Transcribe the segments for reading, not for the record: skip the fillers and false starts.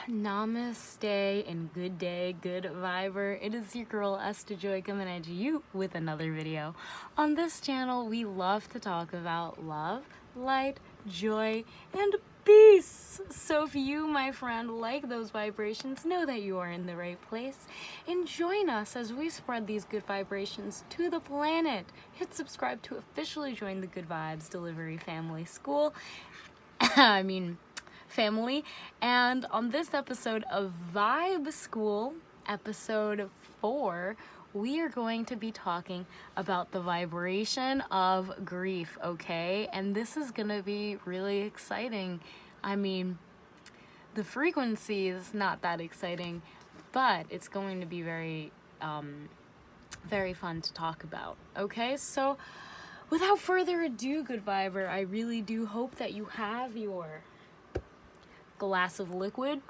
Namaste and good day, good viber. It is your girl Esther Joy coming at you with another video. On this channel, we love to talk about love, light, joy, and peace. So if you, my friend, like those vibrations, know that you are in the right place. And join us as we spread these good vibrations to the planet. Hit subscribe to officially join the Good Vibes Delivery Family School. Family. And on this episode of Vibe School, episode 4, we are going to be talking about the vibration of grief, okay? And this is going to be really exciting. The frequency is not that exciting, but it's going to be very, very fun to talk about, okay? So without further ado, good viber, I really do hope that you have your glass of liquid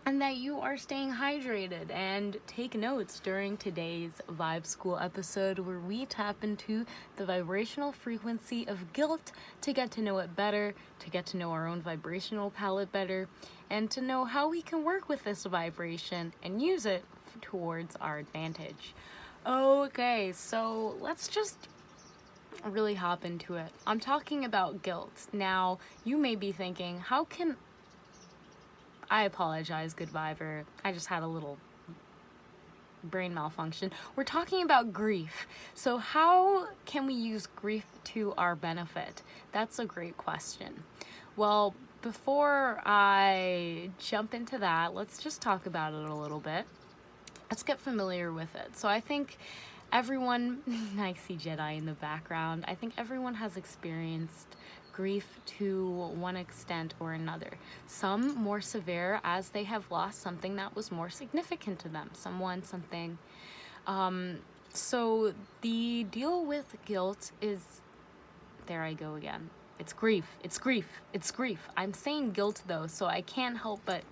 and that you are staying hydrated, and take notes during today's Vibe School episode where we tap into the vibrational frequency of guilt to get to know it better, to get to know our own vibrational palette better, and to know how we can work with this vibration and use it towards our advantage. Okay, so let's just really hop into it. I'm talking about guilt. Now, you may be thinking, I apologize, good viber. I just had a little brain malfunction. We're talking about grief. So how can we use grief to our benefit? That's a great question. Well, before I jump into that, let's just talk about it a little bit. Let's get familiar with it. So I think everyone, I see Jedi in the background, I think everyone has experienced grief to one extent or another. Some more severe as they have lost something that was more significant to them, someone, something. So the deal with guilt is, there I go again, it's grief, it's grief, it's grief. I'm saying guilt though, so I can't help but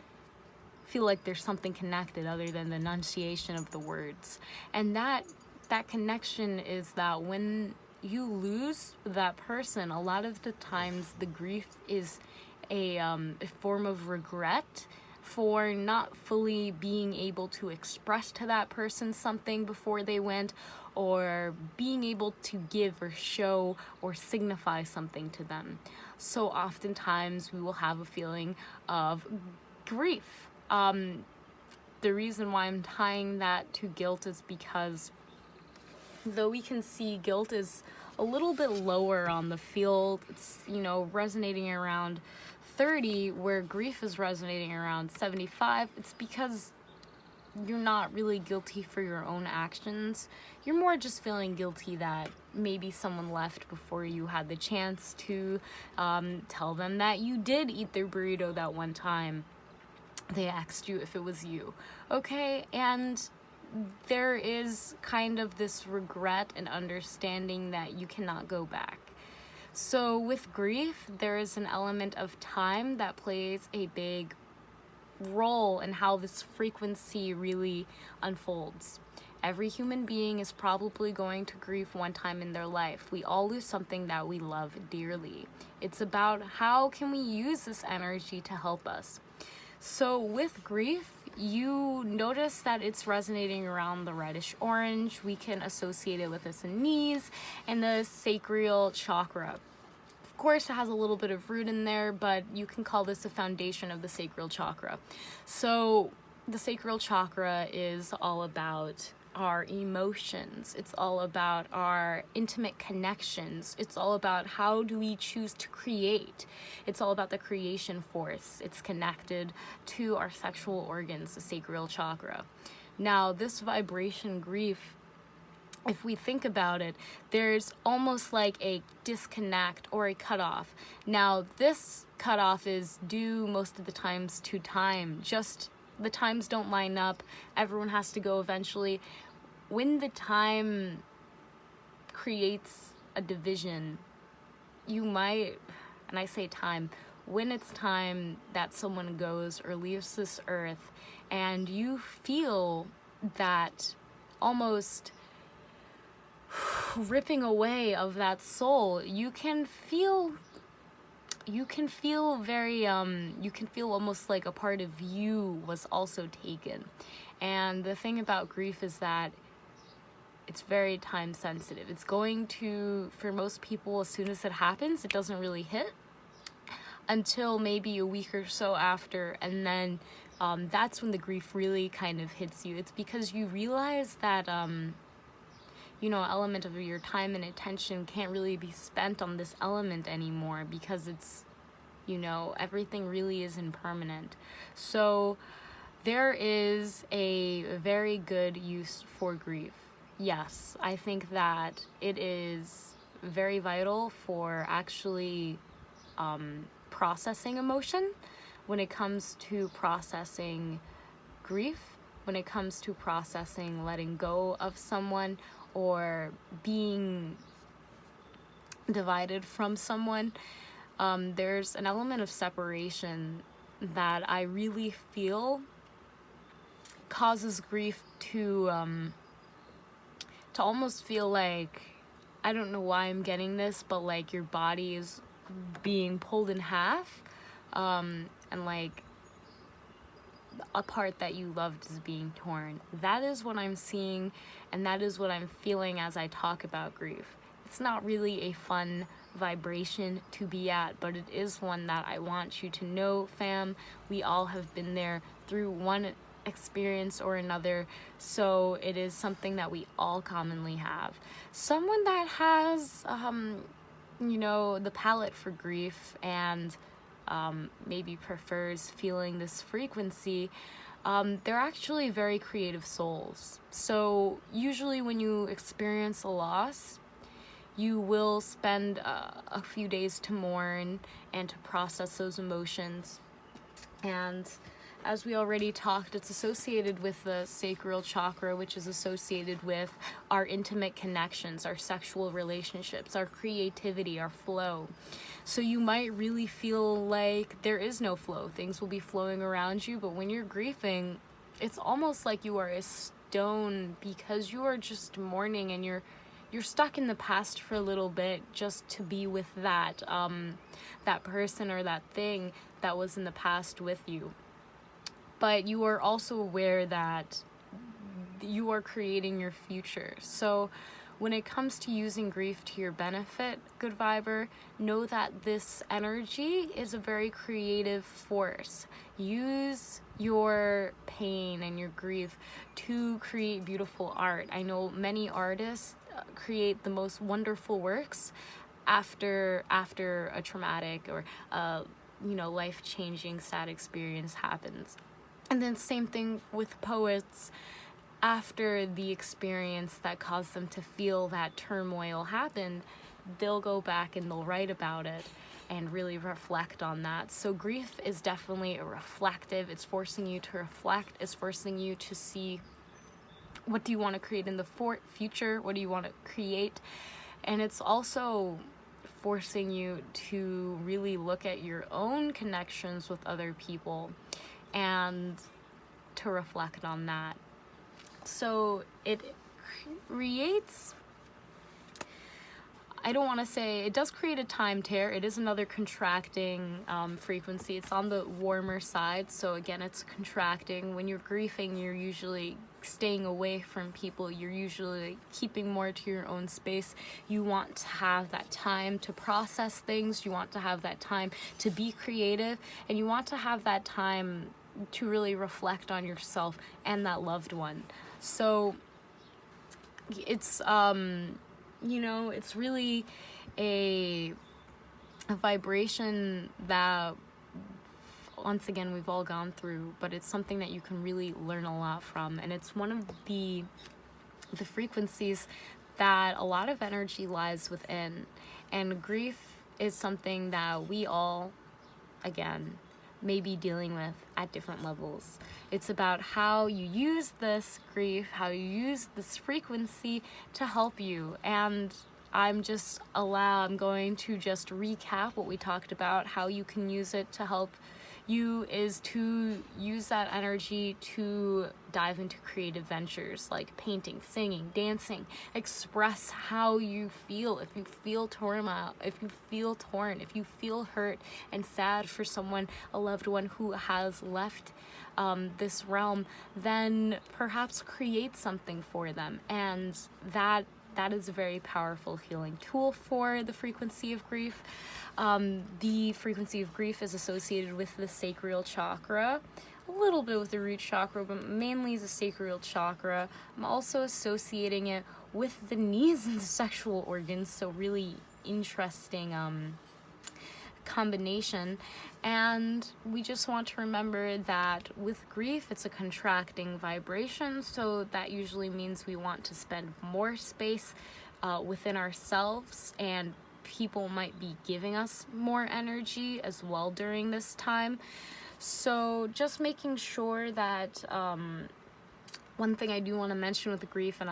feel like there's something connected other than the enunciation of the words. And that connection is that when you lose that person, a lot of the times the grief is a form of regret for not fully being able to express to that person something before they went, or being able to give or show or signify something to them. So oftentimes we will have a feeling of grief. The reason why I'm tying that to guilt is because though we can see guilt is a little bit lower on the field, it's, resonating around 30, where grief is resonating around 75, it's because you're not really guilty for your own actions. You're more just feeling guilty that maybe someone left before you had the chance to tell them that you did eat their burrito that one time they asked you if it was you, okay? And there is kind of this regret and understanding that you cannot go back. So with grief, there is an element of time that plays a big role in how this frequency really unfolds. Every human being is probably going to grieve one time in their life. We all lose something that we love dearly. It's about how can we use this energy to help us. So with grief, you notice that it's resonating around the reddish orange. We can associate it with the knees and the sacral chakra. Of course, it has a little bit of root in there, but you can call this the foundation of the sacral chakra. So the sacral chakra is all about our emotions. It's all about our intimate connections. It's all about how do we choose to create. It's all about the creation force. It's connected to our sexual organs, the sacral chakra. Now, this vibration grief, if we think about it, there's almost like a disconnect or a cutoff. Now, this cutoff is due most of the times to time. Just the times don't line up. Everyone has to go eventually. When the time creates a division, you might, and I say time, when it's time that someone goes or leaves this earth and you feel that almost ripping away of that soul, you can feel you can feel very, you can feel almost like a part of you was also taken. And the thing about grief is that it's very time sensitive. It's going to, for most people, as soon as it happens, it doesn't really hit until maybe a week or so after, and then that's when the grief really kind of hits you. It's because you realize that you know, element of your time and attention can't really be spent on this element anymore, because it's, you know, everything really is impermanent. So there is a very good use for grief. Yes, I think that it is very vital for actually processing emotion, when it comes to processing grief, when it comes to processing letting go of someone or being divided from someone. There's an element of separation that I really feel causes grief to almost feel like, I don't know why I'm getting this, but like your body is being pulled in half, and like a part that you loved is being torn. That is what I'm seeing, and that is what I'm feeling as I talk about grief. It's not really a fun vibration to be at, but it is one that I want you to know, fam. We all have been there through one experience or another, so it is something that we all commonly have. Someone that has you know, the palette for grief and maybe prefers feeling this frequency, they're actually very creative souls. So usually when you experience a loss, you will spend a few days to mourn and to process those emotions. And as we already talked, it's associated with the sacral chakra, which is associated with our intimate connections, our sexual relationships, our creativity, our flow. So you might really feel like there is no flow. Things will be flowing around you, but when you're grieving, it's almost like you are a stone, because you are just mourning and you're stuck in the past for a little bit, just to be with that that person or that thing that was in the past with you. But you are also aware that you are creating your future. So when it comes to using grief to your benefit, good viber, know that this energy is a very creative force. Use your pain and your grief to create beautiful art. I know many artists create the most wonderful works after a traumatic or you know, life-changing sad experience happens. And then same thing with poets. After the experience that caused them to feel that turmoil happened, they'll go back and they'll write about it and really reflect on that. So grief is definitely a reflective. It's forcing you to reflect. It's forcing you to see, what do you want to create in the future? What do you want to create? And it's also forcing you to really look at your own connections with other people and to reflect on that. So it creates, I don't want to say, it does create a time tear. It is another contracting frequency. It's on the warmer side. So again, it's contracting. When you're grieving, you're usually staying away from people. You're usually keeping more to your own space. You want to have that time to process things. You want to have that time to be creative. And you want to have that time to really reflect on yourself and that loved one. So it's you know, it's really a vibration that, once again, we've all gone through, but it's something that you can really learn a lot from. And it's one of the frequencies that a lot of energy lies within. And grief is something that we all, again, may be dealing with at different levels. It's about how you use this grief, how you use this frequency to help you. And I'm going to just recap what we talked about, how you can use it to help you is to use that energy to dive into creative ventures like painting, singing, dancing. Express how you feel. If you feel turmoil, if you feel hurt and sad for someone, a loved one who has left this realm, then perhaps create something for them. And that is a very powerful healing tool for the frequency of grief. The frequency of grief is associated with the sacral chakra, a little bit with the root chakra, but mainly the sacral chakra. I'm also associating it with the knees and the sexual organs, so really interesting combination. And we just want to remember that with grief, it's a contracting vibration, so that usually means we want to spend more space within ourselves, and people might be giving us more energy as well during this time. So just making sure that one thing I do want to mention with grief, and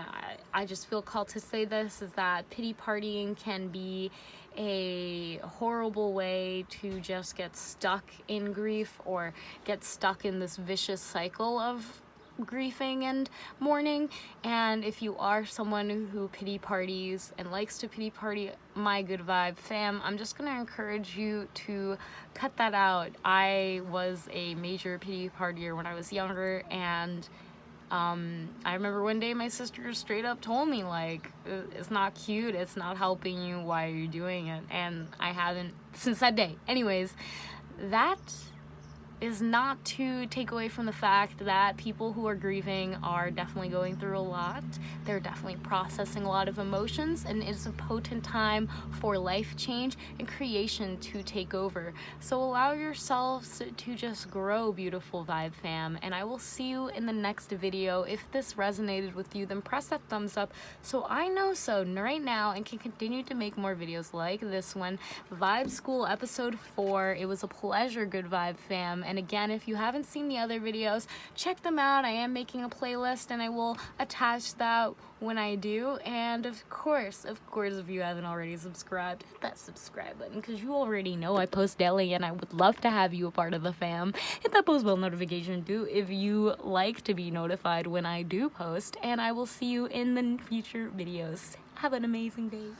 I just feel called to say this, is that pity partying can be a horrible way to just get stuck in grief or get stuck in this vicious cycle of grieving and mourning. And if you are someone who pity parties and likes to pity party, my good vibe fam, I'm just gonna encourage you to cut that out. I was a major pity partier when I was younger, and I remember one day my sister straight up told me, like, it's not cute, it's not helping you, why are you doing it? And I haven't since that day. Anyways, that is not to take away from the fact that people who are grieving are definitely going through a lot. They're definitely processing a lot of emotions, and it's a potent time for life change and creation to take over. So allow yourselves to just grow, beautiful vibe fam, and I will see you in the next video. If this resonated with you, then press that thumbs up so I know so right now and can continue to make more videos like this one. Vibe School episode 4. It was a pleasure, good vibe fam. And again, if you haven't seen the other videos, check them out. I am making a playlist, and I will attach that when I do. And of course, if you haven't already subscribed, hit that subscribe button, because you already know I post daily, and I would love to have you a part of the fam. Hit that post bell notification too if you like to be notified when I do post, and I will see you in the future videos. Have an amazing day.